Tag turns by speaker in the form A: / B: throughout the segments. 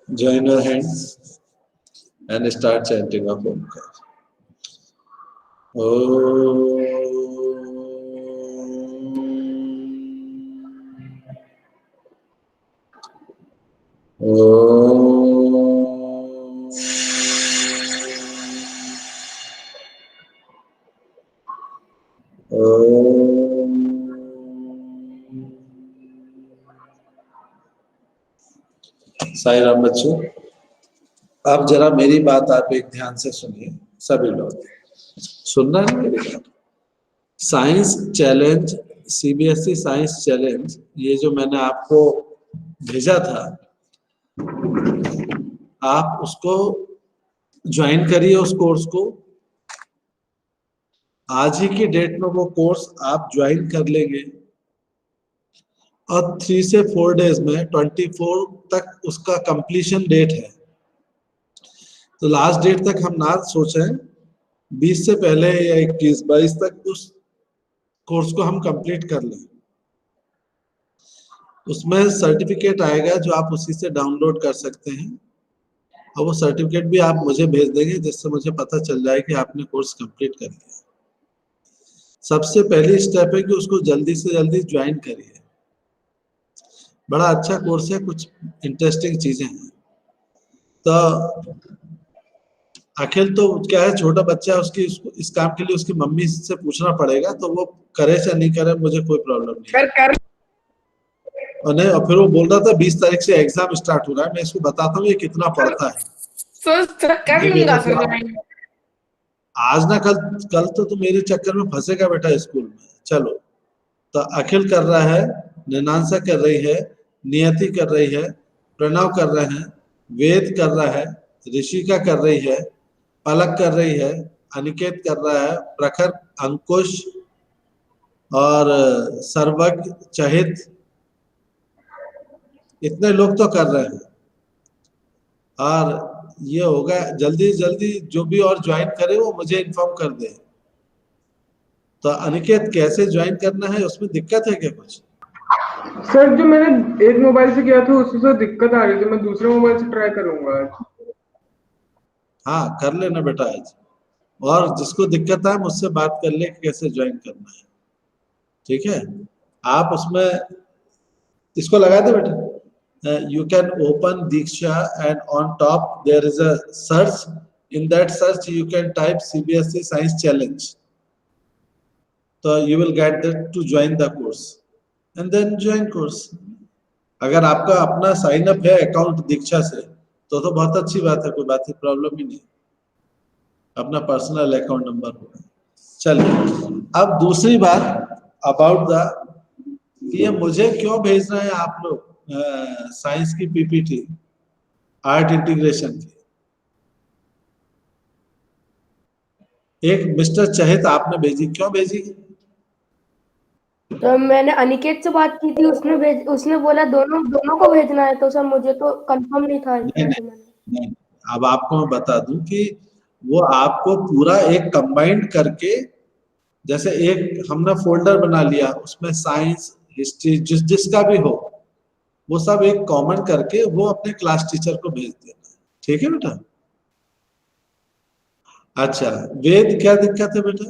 A: Join your hands and start chanting of Omkar. Sai Ram बच्चों, अब जरा मेरी बात आप एक ध्यान से सुनिए। सभी लोग सुनना है मेरी बात। Science challenge, CBSE science challenge, ये जो मैंने आपको भेजा था, आप उसको ज्वाइन करिए। उस कोर्स को आज ही की डेट में वो कोर्स आप ज्वाइन कर लेंगे और 3 से 4 डेज में 24 तक उसका कंप्लीशन डेट है। तो लास्ट डेट तक हम ना सोचें, 20 से पहले या 21-22 तक उस कोर्स को हम कंप्लीट कर लें। उसमें सर्टिफिकेट आएगा जो आप उसी से डाउनलोड कर सकते हैं और वो सर्टिफिकेट भी आप मुझे भेज देंगे, जिससे मुझे पता चल जाए कि आपने कोर्स कंप्लीट कर लिया। सबसे पहली स्टेप है कि उसको जल्दी से जल्दी ज्वाइन करिए। बड़ा अच्छा कोर्स है, कुछ इंटरेस्टिंग चीजें हैं। तो अखिल तो क्या है, छोटा बच्चा है, उसकी इस काम के लिए उसकी मम्मी से पूछना पड़ेगा, तो वो करे या नहीं करे मुझे कोई प्रॉब्लम नहीं है। और फिर वो बोल रहा था 20 तारीख से एग्जाम स्टार्ट हो रहा है, मैं इसको बताता हूँ ये कितना पढ़ता है।
B: कर लूंगा सर।
A: आज ना कल तो मेरे चक्कर में फंसेगा बेटा स्कूल में। चलो, तो अखिल कर रहा है, निनांसा कर रही है, नियति कर रही है, प्रणव कर रहे हैं, वेद कर रहा है, ऋषिका कर रही है, पलक कर रही है, अनिकेत कर रहा है, प्रखर, अंकुश और सर्वज्ञ, चहित, इतने लोग तो कर रहे हैं। और ये होगा जल्दी जल्दी, जो भी और ज्वाइन करे वो मुझे इन्फॉर्म कर दे। तो अनिकेत कैसे ज्वाइन करना है, उसमें दिक्कत है क्या कुछ?
B: सर जो मैंने एक मोबाइल से किया था उससे दिक्कत आ रही थी, मैं दूसरे मोबाइल से ट्राई करूंगा।
A: हाँ कर लेना बेटा आज, और जिसको दिक्कत है मुझसे बात कर ले कि कैसे ज्वाइन करना है, ठीक है? आप उसमें इसको लगा दे बेटा। You can open Diksha and on top there is a search. In that search you can type CBSE Science Challenge. So you will get that to join the course and then join course. अगर आपका अपना sign up है account दीक्षा से तो बहुत अच्छी बात है, कोई बात की प्रॉब्लम ही नहीं, अपना पर्सनल अकाउंट नंबर होगा। चलिए, अब दूसरी बात अबाउट द, ये मुझे क्यों भेज रहे हैं आप लोग साइंस की पीपीटी आर्ट इंटीग्रेशन की। एक मिस्टर चहित आपने भेजी, क्यों भेजी?
C: तो मैंने अनिकेत से बात की थी, उसने बोला दोनों को भेजना है, तो सर मुझे तो कंफर्म नहीं था।
A: नहीं, अब आपको मैं बता दूं कि वो आपको पूरा एक कंबाइंड करके, जैसे एक हमने फोल्डर बना लिया, उसमें साइंस, हिस्ट्री, जिसका भी हो वो सब एक कॉमन करके वो अपने क्लास टीचर को भेज देना, ठीक है बेटा? अच्छा, वेद क्या दिक्कत है बेटा?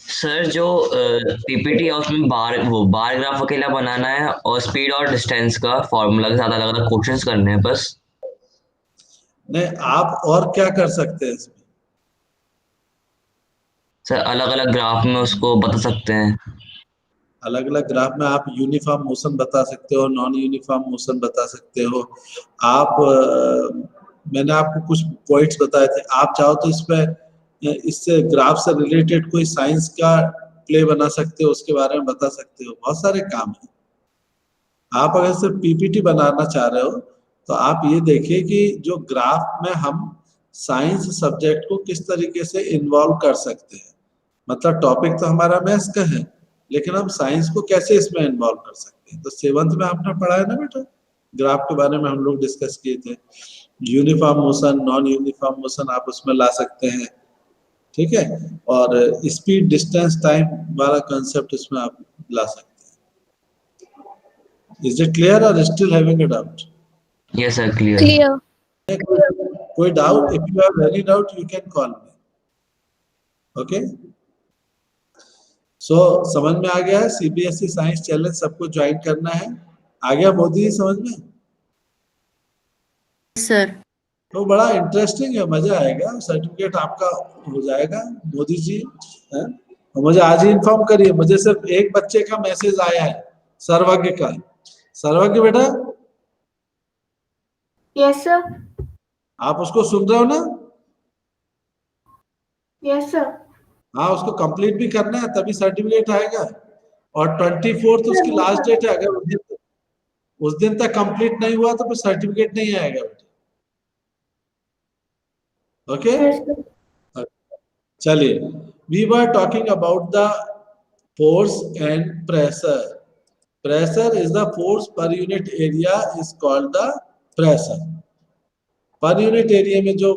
D: सर जो पीपीटी है उसमें बार ग्राफ अकेला बनाना है और स्पीड और डिस्टेंस का फॉर्मूला के साथ अलग अलग क्वेश्चंस करने हैं बस।
A: नहीं, आप और क्या कर सकते हैं इसमें?
D: सर अलग अलग ग्राफ में उसको बता सकते हैं।
A: अलग अलग ग्राफ में आप यूनिफॉर्म मोशन बता सकते हो, नॉन यूनिफॉर्म मोशन बता सकते हो। आप मैंने आपको कुछ पॉइंट्स बताए थे, आप चाहो तो इससे ग्राफ से रिलेटेड कोई साइंस का प्ले बना सकते हो, उसके बारे में बता सकते हो। बहुत सारे काम है। आप अगर सिर्फ पीपीटी बनाना चाह रहे हो तो आप ये देखिए कि जो ग्राफ में हम साइंस सब्जेक्ट को किस तरीके से इन्वॉल्व कर सकते हैं। मतलब टॉपिक तो हमारा मैथ्स का है, लेकिन हम साइंस को कैसे इसमें इन्वॉल्व कर सकते हैं। तो 7th में आपने पढ़ा है ना बेटा, ग्राफ के बारे में हम लोग डिस्कस किए थे। Uniform motion, non uniform motion आप उसमें ला सकते हैं, ठीक है? और स्पीड, डिस्टेंस, टाइम वाला कंसेप्ट इसमें आप ला सकते हैं। Is it clear or still having a doubt?
D: Yes sir, clear.
A: कोई doubt? If you have any doubt, you can call me. Okay? So समझ में आ गया है? CBSE साइंस चैलेंज सबको ज्वाइन करना है। आ गया मोदी जी समझ में?
E: सर।
A: तो बड़ा इंटरेस्टिंग है, मजा आएगा। सर्टिफिकेट आपका हो जाएगा मोदी जी है? और मुझे आज ही इन्फॉर्म करिए। मुझे सिर्फ एक बच्चे का मैसेज आया है, सर्वज्ञ का। सर्वज्ञ बेटा,
C: यस सर।
A: आप उसको सुन रहे हो ना?
C: Yes sir.
A: हाँ, उसको कंप्लीट भी करना है, तभी सर्टिफिकेट आएगा। और 24 उसकी लास्ट डेट है। अगर उस दिन तक कंप्लीट नहीं हुआ तो फिर सर्टिफिकेट नहीं आएगा बेटा। ओके, चलिए। We were talking about the force and pressure. Pressure is the force per unit area is called the pressure. Per unit area में जो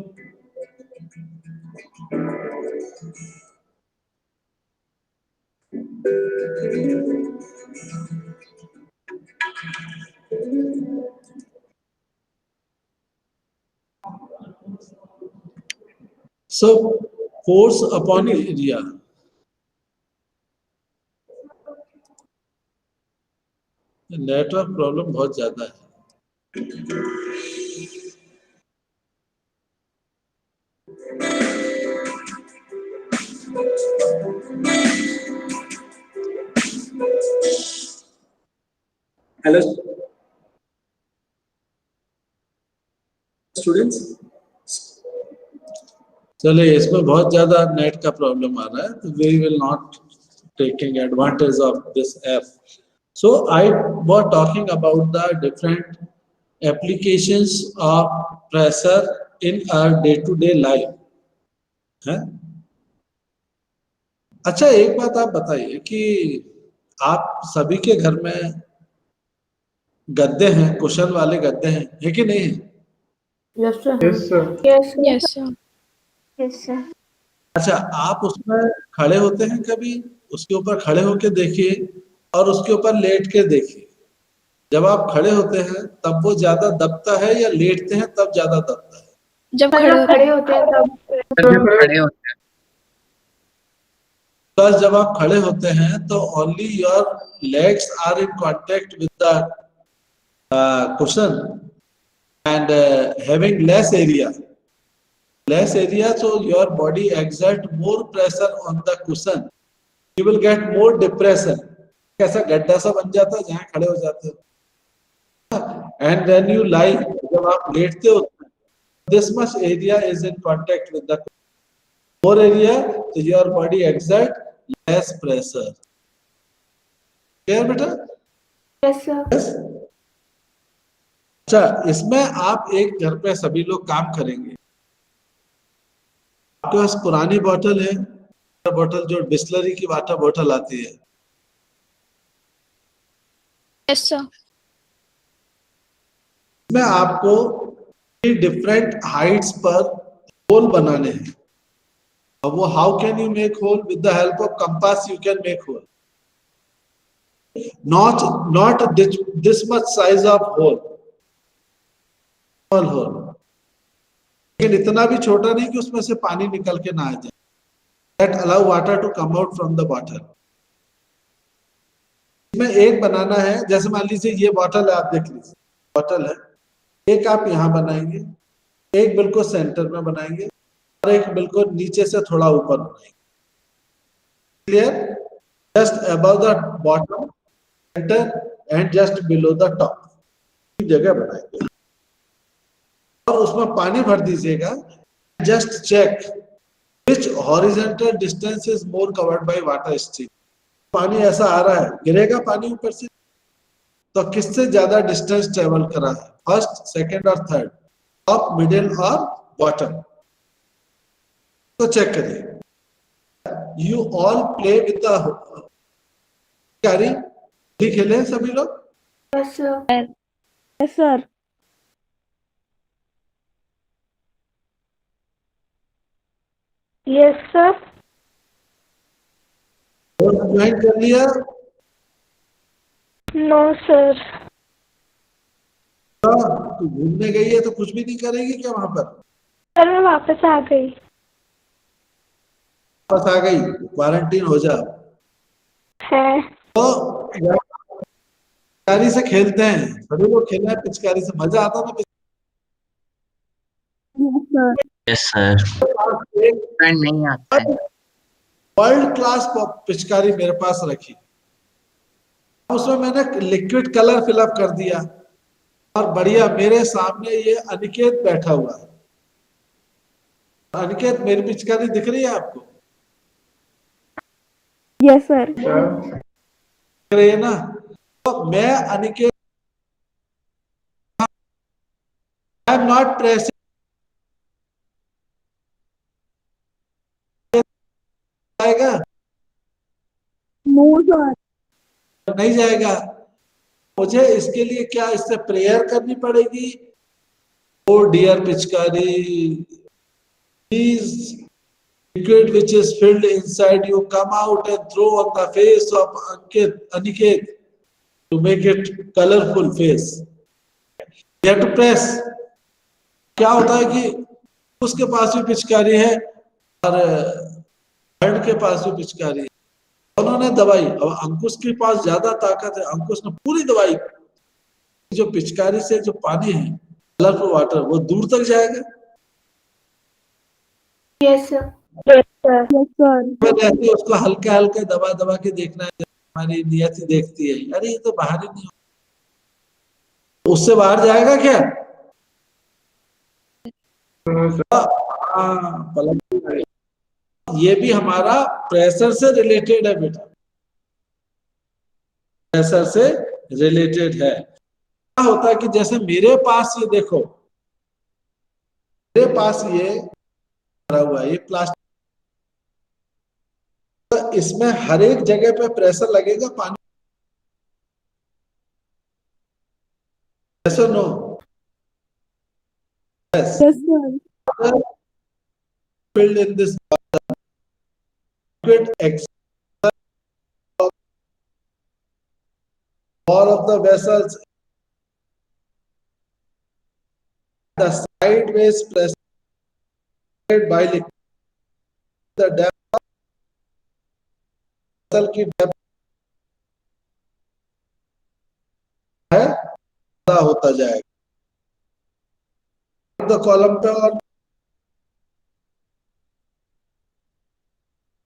A: So force upon area. Network problem बहुत ज्यादा है। हेलो स्टूडेंट्स, चलिए इसमें बहुत ज्यादा नेट का प्रॉब्लम आ रहा है, तो we will not taking advantage of this app. So I was talking about the different applications of pressure in our day to day life है। अच्छा, एक बात आप बताइए कि आप सभी के घर में गद्दे हैं, कुशन वाले गद्दे हैं, है कि नहीं?
C: Yes sir.
B: Yes sir.
C: Yes
E: yes sir.
C: Yes sir.
A: अच्छा, आप उसमें खड़े होते हैं कभी? उसके ऊपर खड़े होके देखिए और उसके ऊपर लेट के देखिए। जब आप खड़े होते हैं तब वो ज्यादा दबता है या लेटते हैं तब ज्यादा दबता है?
E: जब खड़े
C: होते हैं तब।
B: खड़े होते हैं।
A: बस जब आप खड़े होते हैं तो only your legs are in contact with the cushion and having less area, so your body exert more pressure on the cushion, you will get more depression. कैसा गड्ढा सा बन जाता है जहाँ खड़े हो जाते हो। and when you lie, जब आप लेटते हो, this much area is in contact with the more area, so your body exert less pressure. clear बेटा?
C: Yes sir.
A: अच्छा, इसमें आप एक घर पे सभी लोग काम करेंगे। आपके पास पुरानी बोतल है, बोतल जो बिस्लरी की वाटर बोतल आती है।
E: Yes sir.
A: इसमें आपको डिफरेंट हाइट्स पर होल बनाने हैं। अब वो how can you make hole? With the help of compass you can make hole. Not this much size of hole, small hole, लेकिन इतना भी छोटा नहीं कि उसमें से पानी निकल के ना आ जाए। That allow water to come out from the bottle. इसमें एक बनाना है, जैसे मान लीजिए ये बॉटल है, आप देख लीजिए बॉटल है। एक आप यहाँ बनाएंगे, एक बिल्कुल सेंटर में बनाएंगे और एक बिल्कुल नीचे से थोड़ा ऊपर बनाएंगे। Clear? Just above the bottom, centre and just below the top जगह बनाएंगे और उसमें पानी भर दीजिएगा। Just check which horizontal distance is more covered by water stream. पानी ऐसा आ रहा है, गिरेगा पानी ऊपर से, तो किससे ज्यादा डिस्टेंस ट्रेवल करा है? फर्स्ट, सेकंड और थर्ड, टॉप, मिडिल और बॉटम। तो चेक करिए। You all play with the carry, खेले सभी लोग?
C: Yes sir.
E: Yes sir.
C: Yes sir.
A: Join कर लिया?
C: No sir.
A: तू घूमने गई है तो कुछ भी नहीं करेगी क्या वहां पर?
E: सर मैं वापस आ गई।
A: वापस आ गई, क्वारंटीन हो जा।
E: है
A: तो पिचकारी से खेलते हैं, सभी लोग खेलना है पिचकारी से, मजा आता ना।
D: Yes sir.
F: नहीं आता है।
A: वर्ल्ड क्लास पिचकारी मेरे पास रखी, उसमें मैंने लिक्विड कलर फिलअप कर दिया और बढ़िया मेरे सामने ये अनिकेत बैठा हुआ है। अनिकेत मेरी पिचकारी दिख रही है आपको?
E: Yes sir.
A: दिख रही है ना? तो मैं Aniket, I am not pressing, जाएगा
E: नो सर।
A: नहीं जाएगा। मुझे इसके लिए क्या इससे प्रेयर करनी पड़ेगी? ओ डियर पिचकारी, please liquid which is filled inside you come out and throw on the face of Aniket to make it colorful face. You have to press. क्या होता है कि उसके पास भी पिचकारी है और बर्ड के पास भी पिचकारी है, उन्होंने दवाई, अब अंकुश के पास ज्यादा ताकत है, अंकुश ने पूरी दवाई, जो पिचकारी से जो पानी है कलरफुल वाटर वो दूर तक जाएगा।
C: Yes sir.
E: Yes sir.
A: ऐसे उसको हल्का हल्का दबा दबा के देखना है, हमारी नियति देखती है अरे ये तो बाहर ही नहीं हो, उससे बाहर जाएगा क्या? हाँ, पलक। ये भी हमारा प्रेशर से रिलेटेड है बेटा, प्रेशर से रिलेटेड है। क्या होता है कि जैसे मेरे पास ये देखो, मेरे पास ये भरा हुआ है, ये प्लास्टिक, तो इसमें हर एक जगह पे प्रेशर लगेगा पानी, ऐसा no?
E: Yes sir.
A: filled in this liquid except all of the vessels, the sideways pressure by liquid, the depth vessel की depth है ज़्यादा होता जाएगा। द कॉलम पे और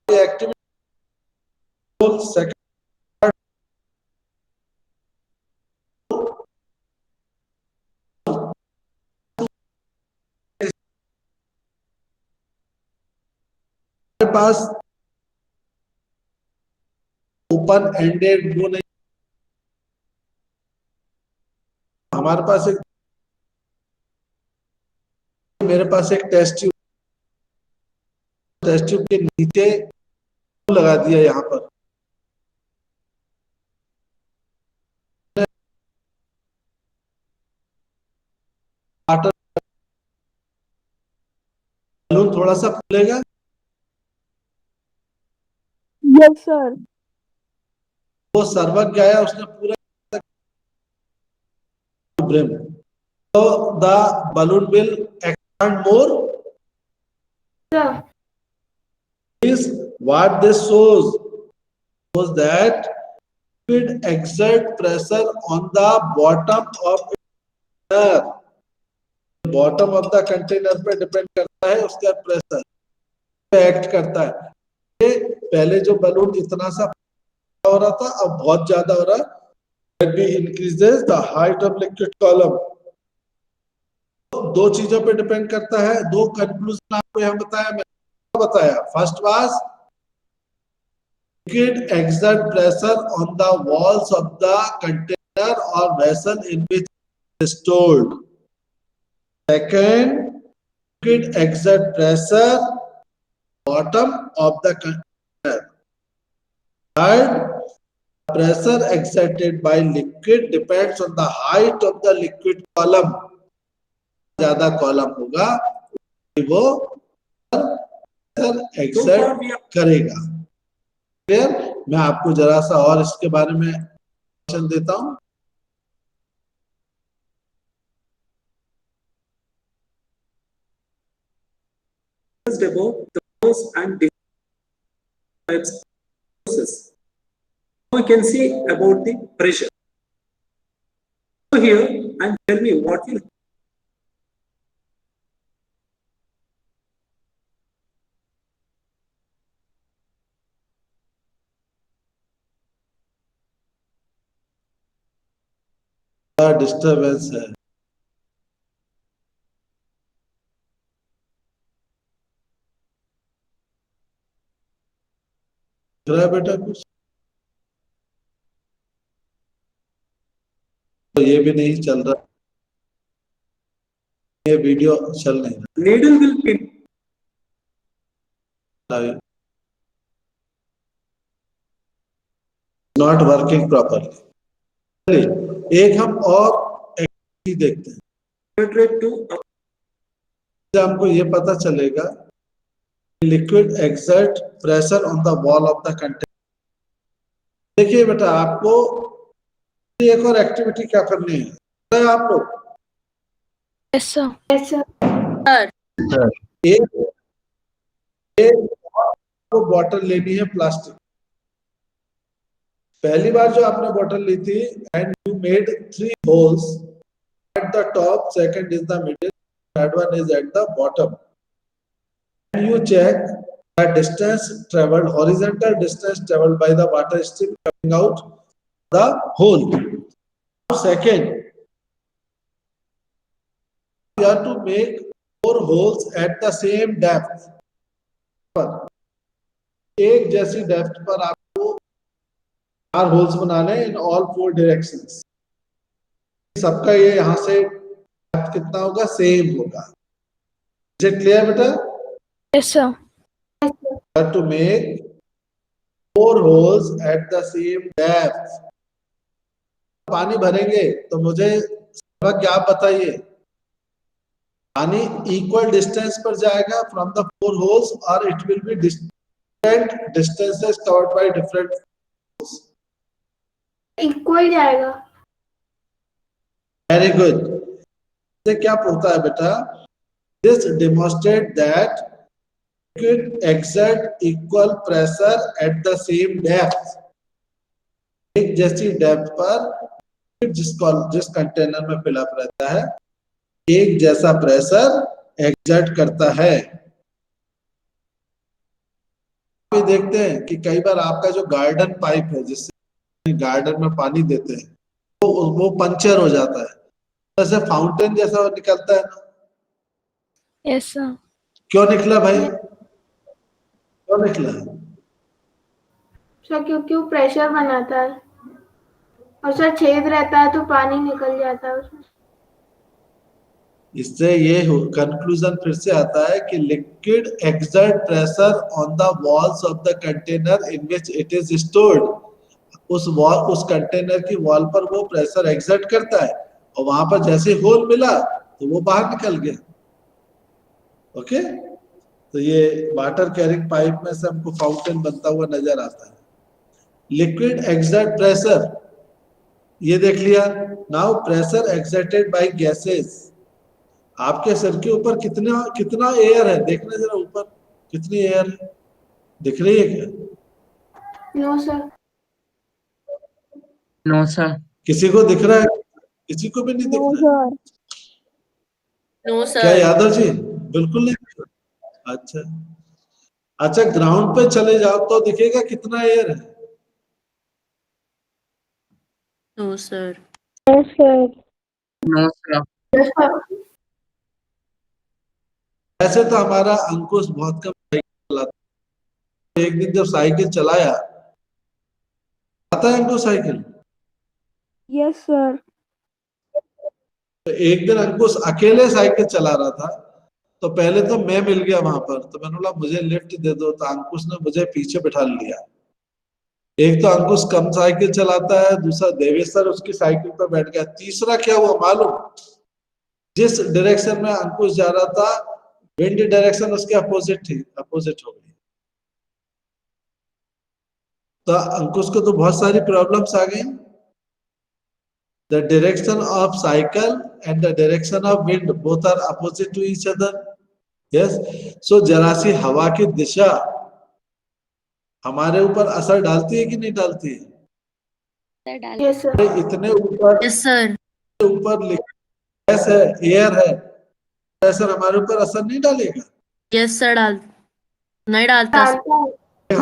A: एक्टिविटी सेकंड पास ओपन एंडेड वो नहीं, हमारे पास एक, मेरे पास एक टेस्ट ट्यूब, टेस्ट ट्यूब के नीचे लगा दिया यहाँ पर, बलून थोड़ा सा फूलेगा,
E: यस सर।
A: वो सर्वज्ञ गया उसने पूरा brim, so the balloon will expand more.
C: Sir
A: Is what this shows that liquid exert pressure on the bottom of container, bottom of the container पे डिपेंड करता है, उसका प्रेशर पे एक्ट करता है। ये पहले जो बलून इतना सा हो रहा था अब बहुत ज्यादा हो रहा है, that भी increases the height of liquid column। दो चीजों पे डिपेंड करता है, दो कंक्लूजन आपको यहाँ बताया, मैंने बताया। First was liquid exert pressure on the walls of the container or vessel in which it is stored. Second, liquid exert pressure bottom of the container. Third, pressure exerted by liquid depends on the height of the liquid column। ज्यादा column होगा वो pressure exert करेगा। फिर मैं आपको जरा सा और इसके बारे में देता हूं।
G: discussed about the force and different types of forces. Now we can see about the pressure. So here and tell me what will
A: disturbance है। दिख रहा है बेटा कुछ? तो ये भी नहीं चल रहा, ये वीडियो चल नहीं रहा।
G: needle will pin.
A: Not working properly. एक हम और एक्टिविटी देखते हैं,
G: Penetrate to
A: हमको ये पता चलेगा liquid exert pressure on the wall of the container. देखिए बेटा, आपको एक और एक्टिविटी क्या करनी है आप लोग?
E: Yes sir.
C: Yes sir.
A: एक बॉटल लेनी है प्लास्टिक। पहली बार जो आपने बॉटल ली थी and you made 3 holes at the top, second is the middle, third one is at the bottom, and you check the distance travelled, horizontal distance travelled by the water stream coming out the hole. Second, you have to make 4 holes at the same depth। एक जैसी depth पर आपको 4 holes बनाने in all 4 directions. सबका ये यहाँ से depth कितना होगा? सेम होगा। इज इट क्लियर बेटा?
E: Yes sir.
A: You have to make 4 holes at the same depth। पानी भरेंगे तो मुझे क्या आप बताइए, पानी इक्वल डिस्टेंस पर जाएगा फ्रॉम द 4 होल्स और it will be different distances covered by different holes?
C: Equal जाएगा।
A: Very good. इससे क्या होता है बेटा? This demonstrate that liquid exert equal pressure at the same depth. एक जैसी डेप्थ पर जिस कंटेनर में फिलअप रहता है एक जैसा प्रेशर एक्सर्ट करता है। भी देखते हैं कि कई बार आपका जो गार्डन पाइप है जिससे गार्डन में पानी देते हैं वो पंचर हो जाता है, जैसे फाउंटेन जैसा निकलता है ना।
E: Yes sir.
A: क्यों निकला भाई? क्यों निकला?
C: सर क्योंकि वो प्रेशर बनाता है और सर छेद रहता है तो पानी निकल जाता है उसमें।
A: इससे ये कंक्लूजन फिर से आता है कि liquid exert pressure on the walls of the container in which it is stored. उस कंटेनर की वॉल पर वो प्रेशर एक्सर्ट करता है और वहां पर जैसे होल मिला तो वो बाहर निकल गया। ओके, तो ये वाटर कैरिंग पाइप में से हमको फाउंटेन बनता हुआ नजर आता है। लिक्विड एक्सर्ट प्रेशर, ये देख लिया। Now pressure exerted by gases. आपके सर के ऊपर कितना एयर है? देखना जरा ऊपर कितनी एयर है, दिख रही है क्या?
C: No sir.
F: No sir.
A: किसी को दिख रहा है? किसी को भी नहीं दिख
E: नो
A: रहा है?
E: सर।
H: नो
A: क्या
H: सर।
A: यादव जी? बिल्कुल नहीं दिख रहा। अच्छा, ग्राउंड पे चले जाओ तो दिखेगा कितना एयर है?
H: No sir.
E: Yes sir.
F: No sir.
C: Yes sir.
A: ऐसे तो हमारा अंकुश बहुत कम साइकिल चलाता है। एक दिन जब साइकिल चलाया, आता है अंकुश साइकिल?
E: Yes sir.
A: तो एक दिन अंकुश अकेले साइकिल चला रहा था, तो पहले तो मैं मिल गया वहां पर, तो मैंने बोला मुझे लिफ्ट दे दो, तो अंकुश ने मुझे पीछे बिठा लिया। एक तो अंकुश कम साइकिल चलाता है, दूसरा देवेश्वर उसकी साइकिल पर बैठ गया, तीसरा क्या हुआ मालूम? जिस डायरेक्शन में अंकुश जा रहा था विंड डायरेक्शन उसके अपोजिट थी, अपोजिट हो गई। तो अंकुश को तो बहुत सारी प्रॉब्लम्स आ गई। The direction of cycle and the direction of wind both are opposite to each other. Yes, so जरा सी हवा की दिशा हमारे ऊपर असर डालती है कि नहीं डालती है?
C: Yes sir.
A: इतने ऊपर
H: Yes, sir.
A: गैस है, एयर है, प्रेशर हमारे ऊपर असर नहीं डालेगा?
H: Yes, sir. नहीं डालता sir.
C: डालता है।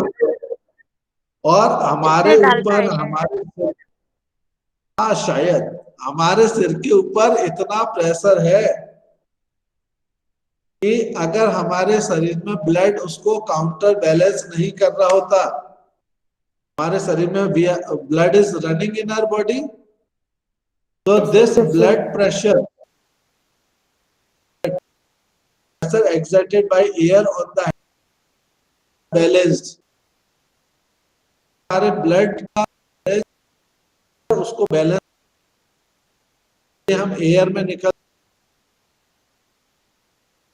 A: और हमारे
E: डालता
A: ऊपर
E: है।
A: हमारे, हाँ शायद हमारे सिर के ऊपर इतना प्रेशर है कि अगर हमारे शरीर में ब्लड उसको काउंटर बैलेंस नहीं कर रहा होता, हमारे शरीर में blood is running in our body, तो this blood pressure exerted by air on the balanced, हमारे ब्लड का उसको बैलेंस हम एयर में निकल,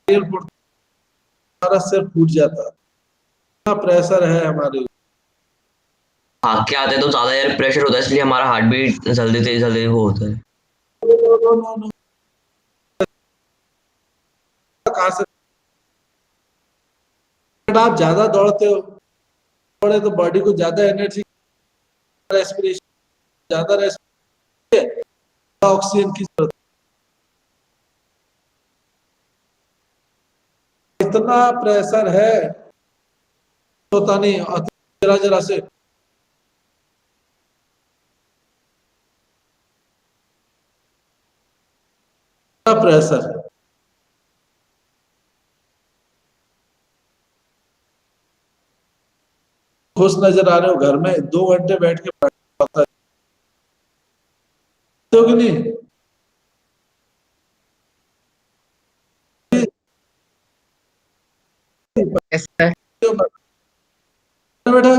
A: हमारा सिर फूट जाता, इतना प्रेशर है हमारे।
D: भाग के आते तो ज्यादा एयर प्रेशर होता है, इसलिए हमारा हार्ट बीट जल्दी वो होता है।
A: कहां से आप ज्यादा दौड़ते हो, दौड़े तो बॉडी को ज्यादा एनर्जी, रेस्पिरेशन ज्यादा, ऑक्सीजन की जरूरत, इतना प्रेशर है होता नहीं, जरा जरा से प्रेशर है। खुश नजर आ रहे हो, घर में 2 घंटे बैठ के पढ़ता हो कि नहीं?
F: Yes, sir.
A: बेटा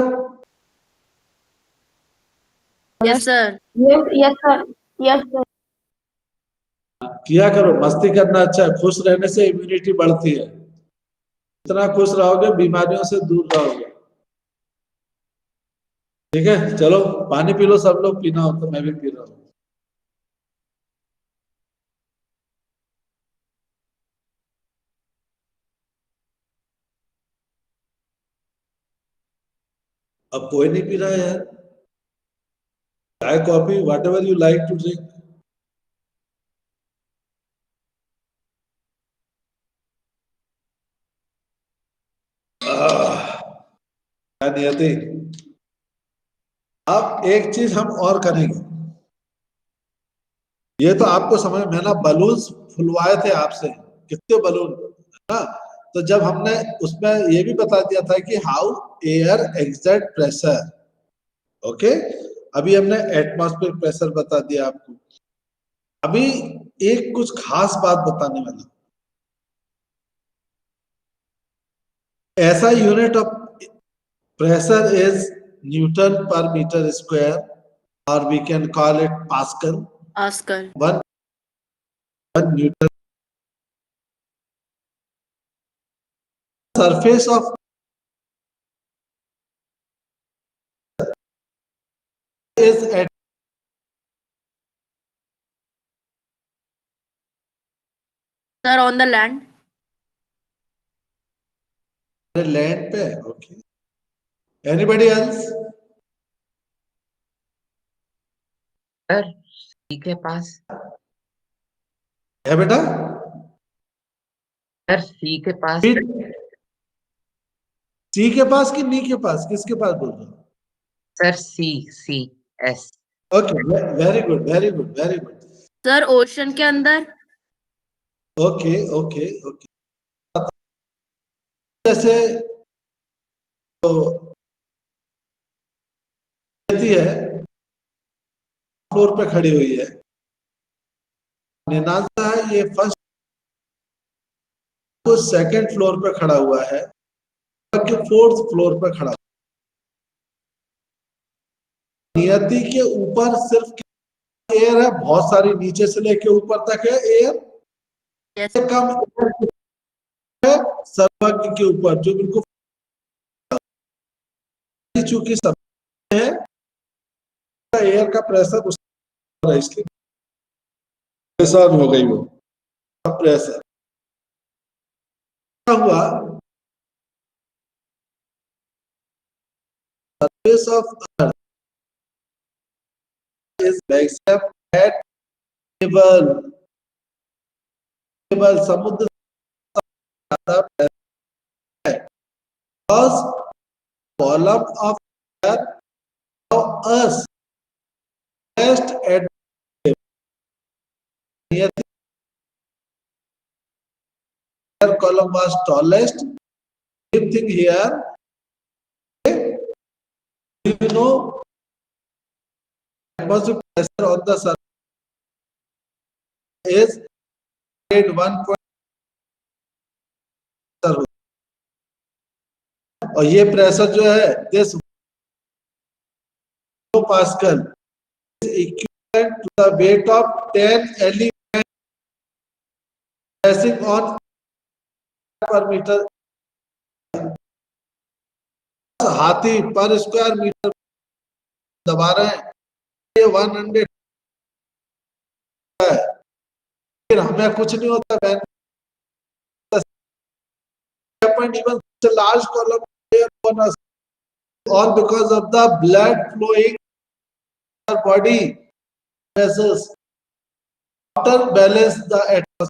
H: Yes, sir.
C: Yes sir. Yes sir.
A: किया करो, मस्ती करना अच्छा है, खुश रहने से इम्यूनिटी बढ़ती है, जितना खुश रहोगे बीमारियों से दूर रहोगे। ठीक है, चलो पानी पी लो, सब लोग पीना हो तो मैं भी पी रहा हूँ। अब कोई नहीं पी रहा है यार, चाय coffee whatever you like to drink. Niyati, अब एक चीज हम और करेंगे, ये तो आपको समझ में ना, बलून्स फुलवाए थे आपसे, कितने बलून है ना, तो जब हमने उसमें ये भी बता दिया था कि how air exert pressure, okay, अभी हमने एटमॉस्फेयर प्रेशर बता दिया आपको। अभी एक कुछ खास बात बताने वाला, ऐसा unit of pressure is newton per metre square, और we can call it pascal.
H: Pascal.
A: 1 newton surface of is at
H: Sir, on the land.
A: land पे, okay, anybody else?
F: Sir, C के पास।
A: है बेटा?
F: सर C के पास।
A: सी के पास कि नी के पास, किसके पास बोल रहे हो?
F: Sir C S।
A: Okay, very good very good very good.
H: Sir, ocean के अंदर.
A: ओके ओके ओके, जैसे तो कहती है फ्लोर पे खड़ी हुई है, निनादा है ये फर्स्ट तो सेकंड फ्लोर पे खड़ा हुआ है, कि 4th फ्लोर पे खड़ा, नियति के ऊपर सिर्फ एयर है, बहुत सारी नीचे से लेके ऊपर तक है एयर,
H: Yes.
A: कम है सर्वज्ञ के ऊपर जो बिल्कुल, चूंकि सब है एयर का प्रेशर उस इसलिए परेशान हो गई वो प्रेशर। क्या हुआ, surface of earth is except at level समुद्र because column of air of us rest at near the air column was tallest. Same thing here. Do you know atmospheric pressure on the surface is 1 और ये pressure जो है this pascal is equivalent to the weight of 10 elements passing on per meter. हाथी पर square metre दबा रहे हैं, ये 100 है, फिर हमें कुछ नहीं होता man even such a large column upon us, all because of the blood flowing in our body vessels after balance the atmosphere.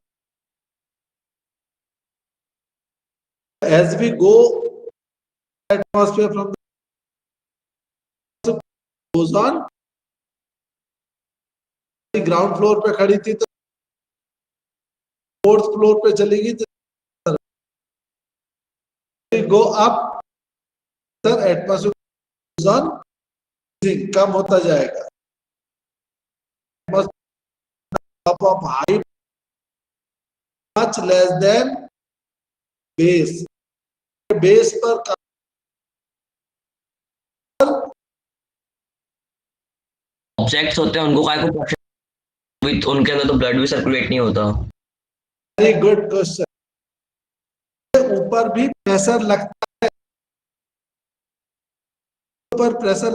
A: As we go atmosphere from the goes on, ground floor पे खड़ी थी तो fourth floor पे चलेगी तो go up sir atmosphere कम होता जाएगा, of height much less than base. Base पर
D: ऑब्जेक्ट्स होते हैं उनको काय को विद उनके अंदर तो ब्लड भी सर्कुलेट नहीं होता।
A: Very good question. ऊपर भी प्रेशर लगता है, ऊपर प्रेशर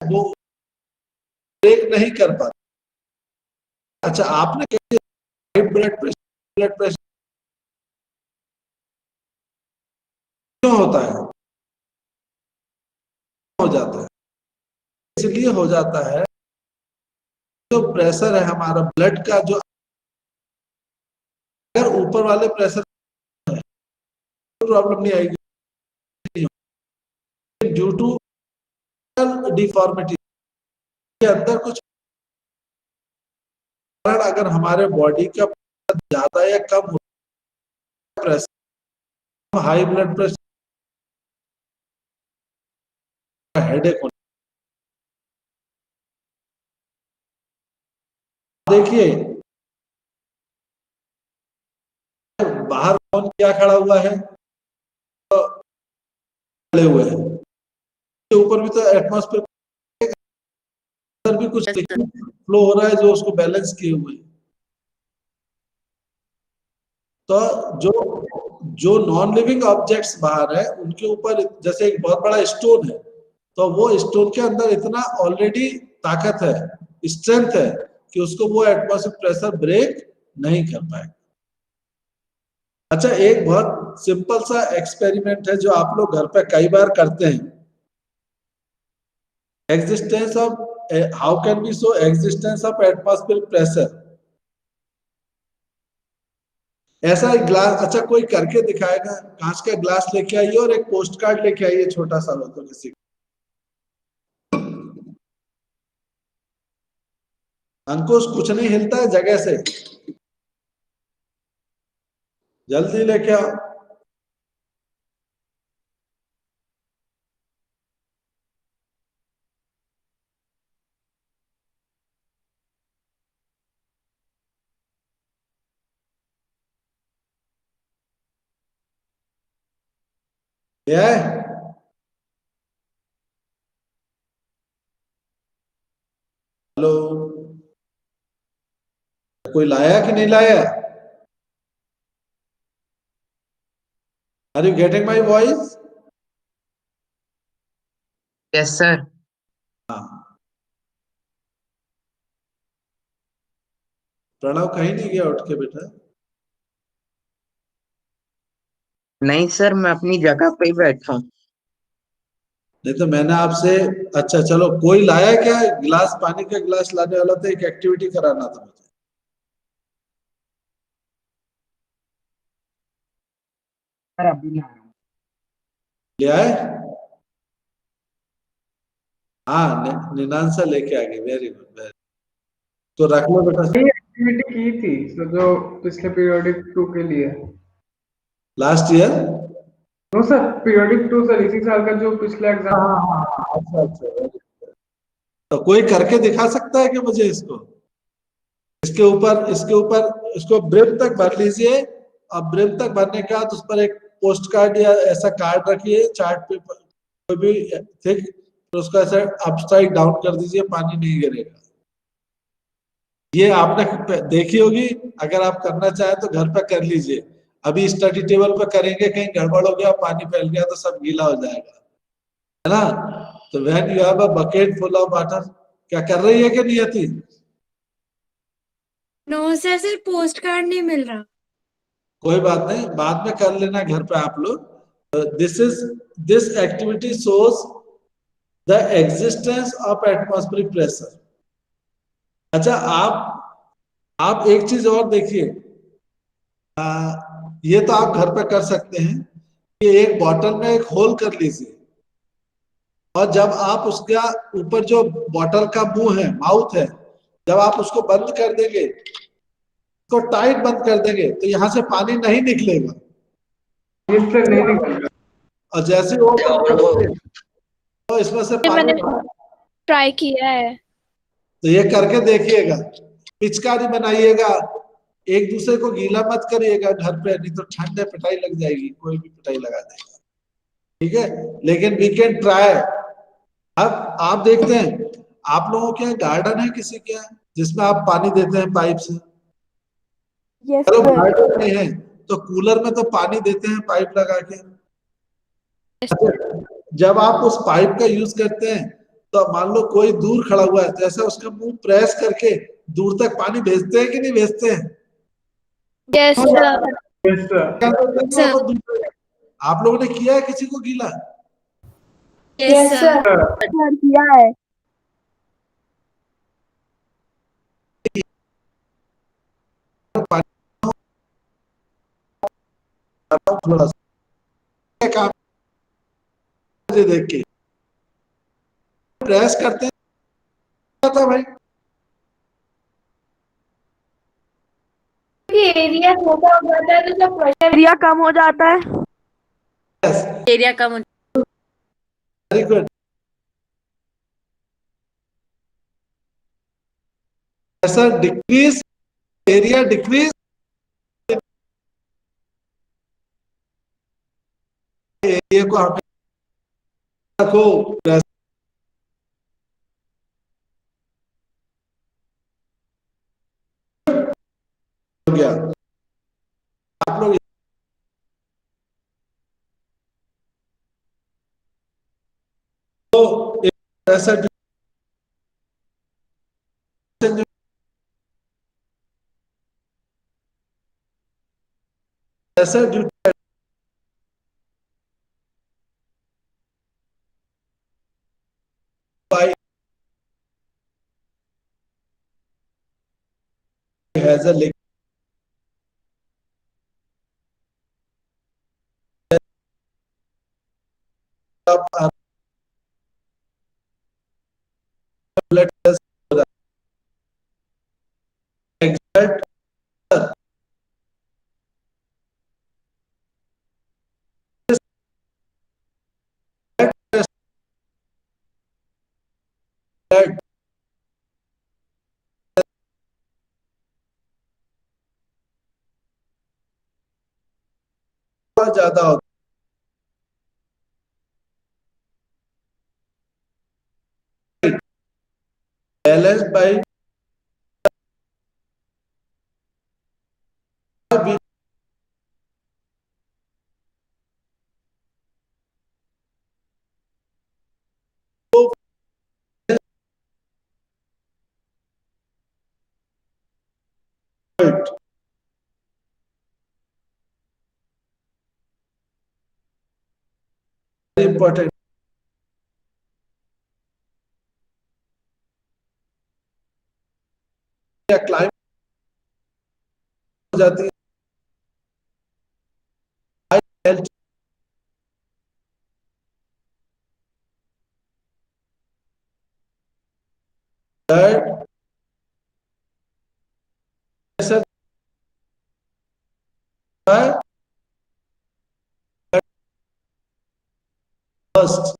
A: वो ब्रेक नहीं कर पाता। अच्छा आपने कहा ब्लड प्रेशर क्यों होता है? हो जाता है इसलिए हो जाता है जो प्रेशर है हमारा ब्लड का, जो अगर ऊपर वाले प्रेशर प्रॉब्लम नहीं आएगी ड्यू टू डिफॉर्मिटी के अंदर कुछ अगर हमारे बॉडी का ज्यादा या कम हो pressure, high blood pressure, headache होने। देखिए बाहर कौन क्या खड़ा हुआ है, तो खड़े हुए हैं, ऊपर भी तो एटमॉस्फेयर अंदर भी कुछ फ्लो हो रहा है जो उसको बैलेंस किए हुए। तो जो नॉन लिविंग ऑब्जेक्ट्स बाहर है उनके ऊपर जैसे एक बहुत बड़ा स्टोन है, तो वो स्टोन के अंदर इतना ऑलरेडी ताकत है, स्ट्रेंथ है कि उसको वो एटमॉस्फेयर प्रेशर ब्रेक नहीं कर पाएगा। अच्छा एक बहुत सिंपल सा एक्सपेरिमेंट है जो आप लोग घर पे कई बार करते हैं। Existence of how can we show existence of atmospheric pressure. ऐसा एक ग्लास, अच्छा कोई करके दिखाएगा, कांच का ग्लास लेके आइए और एक पोस्ट कार्ड लेके आइए छोटा सा हो तो किसी। अंकुश कुछ नहीं हिलता है जगह से, जल्दी लेके आओ। ये हेलो, कोई लाया कि नहीं लाया? Are you getting my voice?
F: Yes sir.
A: Pranav कहीं नहीं गया उठ के बेटा।
F: नहीं सर, मैं अपनी जगह पे ही बैठा हूँ।
A: नहीं तो मैंने आपसे, अच्छा चलो, कोई लाया क्या गिलास, पानी का गिलास लाने वाला था, एक एक्टिविटी कराना था मुझे।
F: सर अभी ला रहा हूँ।
A: ले आए? हाँ, निनांसा लेके आ गई, वेरी गुड, वेरी। तो रख लो बेटा।
B: एक्टिविटी की थी तो जो पिछले पीरियोडिक 2 के लिए।
A: Last year?
B: No sir, periodic 2 sir, इसी साल का जो पिछला एग्जाम।
A: हाँ हाँ हाँ, अच्छा अच्छा, very good। तो कोई करके दिखा सकता है कि मुझे इसको, इसके ऊपर इसको ब्रेम तक भर लीजिए, और ब्रेम तक भरने के बाद उस पर एक पोस्ट कार्ड या ऐसा कार्ड रखिए, चार्ट पेपर कोई भी थिक, तो उसको ऐसा अपसाइड डाउन कर दीजिए, पानी नहीं गिरेगा। ये आपने देखी होगी, अगर आप करना चाहे तो घर पे कर लीजिए। अभी स्टडी टेबल पे करेंगे, कहीं गड़बड़ हो गया, पानी फैल गया तो सब गीला हो जाएगा, है ना। तो when you have a bucket full of water, क्या कर रही है कि नहीं आती?
E: No sir, sir post card नहीं मिल रहा।
A: कोई बात नहीं, बाद में कर लेना घर पे आप लोग। This activity shows the existence of atmospheric pressure. अच्छा, आप एक चीज और देखिए, ये तो आप घर पे कर सकते हैं कि एक बॉटल में एक होल कर लीजिए, और जब आप उसका ऊपर जो बॉटल का मुंह है, माउथ है, जब आप उसको बंद कर देंगे, तो टाइट बंद कर देंगे, तो यहाँ से पानी नहीं निकलेगा।
B: इससे नहीं निकल
A: और जैसे वो बंद करोगे, तो इसमें से
E: मैंने
A: पानी,
E: ट्राई किया है।
A: तो ये करके देखिएगा। पिचकारी बनाइएगा, एक दूसरे को गीला मत करिएगा घर पे, नहीं तो ठंड है, पिटाई लग जाएगी, कोई भी पिटाई लगा देगा, ठीक है। लेकिन वी कैन ट्राई। अब आप देखते हैं, आप लोगों के यहाँ गार्डन है किसी के यहाँ, जिसमें आप पानी देते हैं पाइप से?
E: यस
A: चलो
E: सर।
A: गार्डन नहीं है तो कूलर में तो पानी देते हैं पाइप लगा के। जब आप उस पाइप का यूज करते हैं, तो मान लो कोई दूर खड़ा हुआ है, तो ऐसा उसका मुंह प्रेस करके दूर तक पानी भेजते हैं कि नहीं भेजते हैं?
E: Yes sir.
B: Yes sir.
E: Sir.
A: आप लोगों ने किया है किसी को गीला?
E: Yes sir. सर किया है।
A: थोड़ा सा काम मुझे देख के प्रेस करते हैं, था भाई।
C: एरिया छोटा हो जाता है तो जब प्रेशर
E: एरिया कम हो जाता है।
H: एरिया कम हो
A: very good. Pressure decrease, area decrease, area को हमें रखो, हो गया। आप लोग तो pressure pressure by has a liquid of blood test हो रहा है। Exert blood test, blood बहुत ज्यादा होता है। Balance by important. या क्लाइमेट हो जाती है, health blood pressure first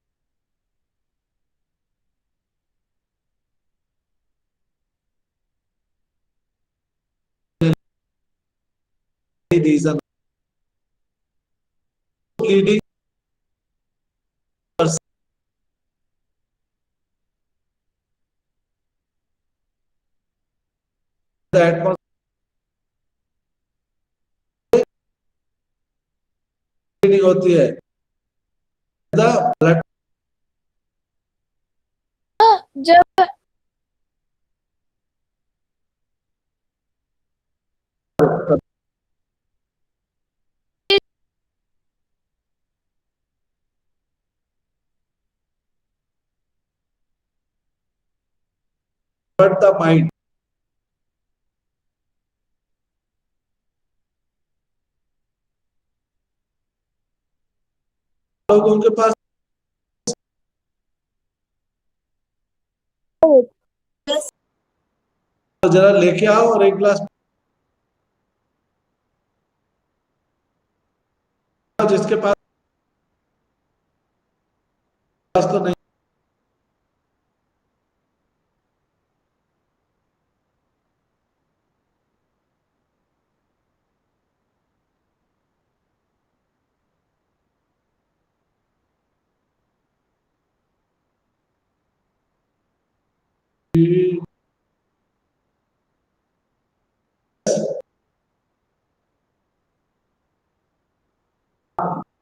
A: reason leading the atmosphere होती है द ब्लड
E: जब
A: द माइंड लोगों के पास तो जरा लेके आओ और एक गिलास जिसके पास तो नहीं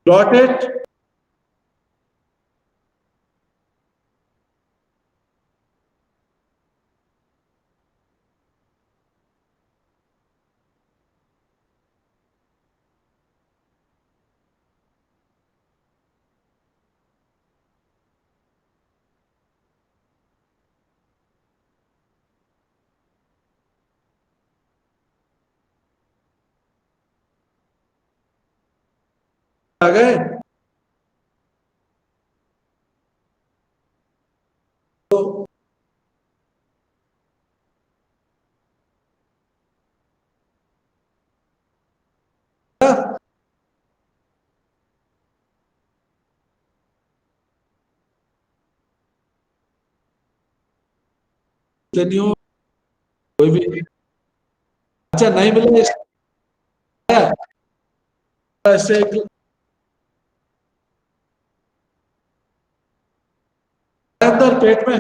A: got it आ गए तो नहीं कोई भी अच्छा नहीं मिले ऐसे अंदर पेट में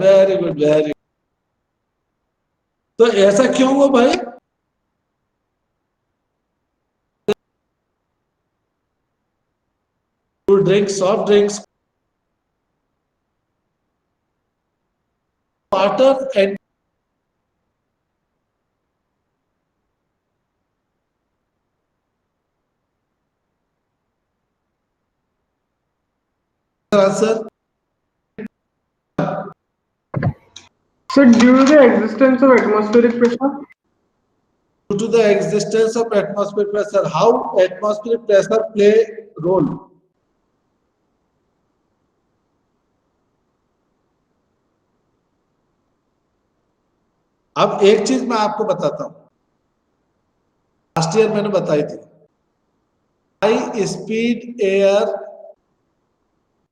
A: वेरी गुड वेरी तो ऐसा क्यों हुआ भाई to drink soft drinks water and answer
B: So due to the existence of atmospheric pressure,
A: due to the existence of atmospheric pressure, how atmospheric pressure play role? अब एक चीज मैं आपको बताता हूं, लास्ट ईयर मैंने बताई थी, high speed air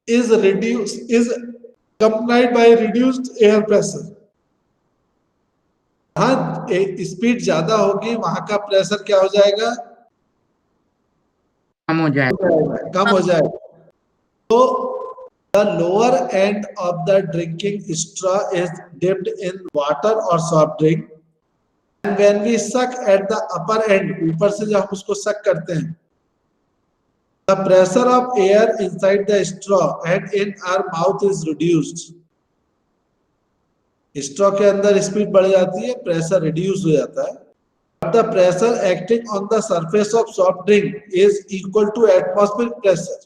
A: is reduced is accompanied by reduced air pressure. हाँ स्पीड ज्यादा होगी वहां का प्रेशर क्या हो जाएगा
F: कम हो जाएगा
A: कम हो जाएगा तो the lower end of the drinking straw is dipped in water or soft drink and when we suck at the upper end ऊपर से जब हम उसको suck करते हैं the pressure of air inside the straw and in our mouth is reduced. straw के अंदर speed बढ़ जाती है, प्रेशर रिड्यूस हो जाता है. But the pressure acting on the surface of soft drink is equal to atmospheric pressure.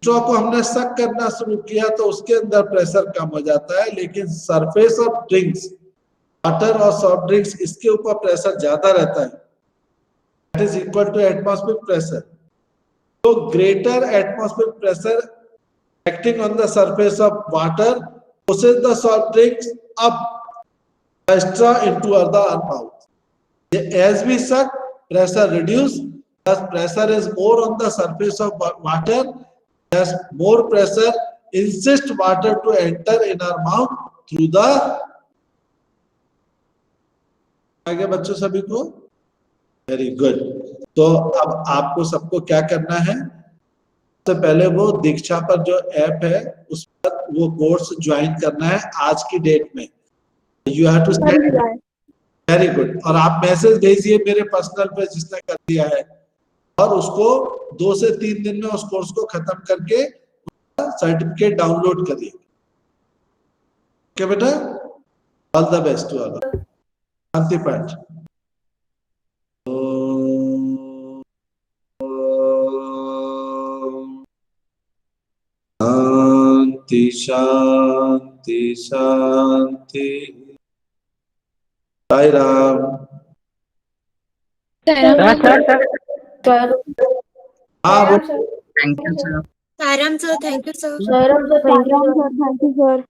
A: Straw को हमने सक करना शुरू किया तो उसके अंदर प्रेशर कम हो जाता है, लेकिन सरफेस ऑफ ड्रिंक्स, वाटर और सॉफ्ट ड्रिंक्स, इसके ऊपर प्रेशर ज्यादा रहता है, that is equal to atmospheric pressure. तो greater atmospheric pressure acting on the surface of water pushes the soft drinks up the straw into the mouth. As we suck, pressure reduce. Thus, pressure is more on the surface of water. Thus, more pressure insists water to enter in our mouth through the. आगे बच्चों सभी को very good. तो अब आपको सबको क्या करना है, सबसे पहले वो दीक्षा पर जो ऐप है उस पर वो कोर्स ज्वाइन करना है आज की डेट में। You have to very good. और आप मैसेज भेजिए मेरे पर्सनल पे जिसने कर दिया है, और उसको 2 से 3 दिन में उस कोर्स को खत्म करके सर्टिफिकेट डाउनलोड करिए। ओके बेटा, all the best to all. शांति पाठ। शांति शांति शांति। साई राम। हाँ,
F: thank you sir.
E: Sairam sir, thank you sir.
C: Sairam sir,
E: thank you sir.